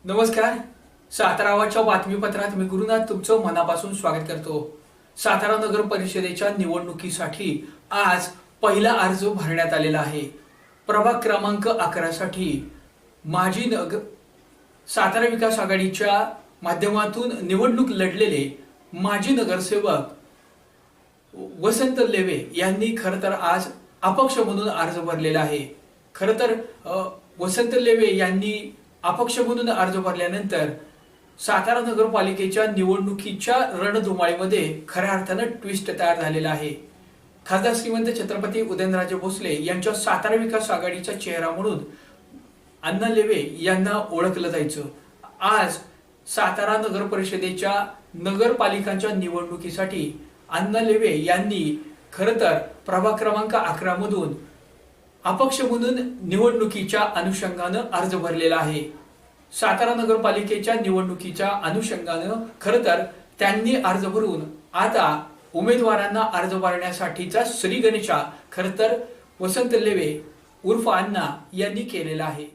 नमस्कार. सातारावाच्या बातमीपत्रात मी गुरुनाथ तुमचं मनापासून स्वागत करतो. सातारा नगर परिषदेच्या निवडणुकीसाठी आज पहिला अर्ज भरण्यात आलेला आहे. प्रभाग क्रमांक 11 साठी सातारा विकास आघाडीच्या माध्यमातून निवडणूक लढलेले माजी नगरसेवक वसंत लेवे यांनी खरं तर आज अपक्ष म्हणून अर्ज भरलेला आहे. खरं तर वसंत लेवे यांनी अपक्ष म्हणून अर्ज भरल्यानंतर सातारा नगरपालिकेच्या निवडणुकीच्या रणधुमाळीमध्ये खऱ्या अर्थानं ट्विस्ट तयार झालेला आहे. खासदार श्रीमंत छत्रपती उदयनराजे भोसले यांच्या सातारा विकास आघाडीचा चेहरा म्हणून अण्णा लेवे यांना ओळखलं जायचं. आज सातारा नगर परिषदेच्या नगरपालिकांच्या निवडणुकीसाठी अण्णा लेवे यांनी खरं तर प्रभाग क्रमांक 11 मधून अपक्ष म्हणून निवडणुकीच्या अनुषंगानं अर्ज भरलेला आहे. सातारा नगरपालिकेच्या निवडणुकीच्या अनुषंगानं खरं तर त्यांनी अर्ज भरून आता उमेदवारांना अर्ज भरण्यासाठीचा श्रीगणेशा खरं तर वसंत लेवे उर्फ अण्णा यांनी केलेला आहे.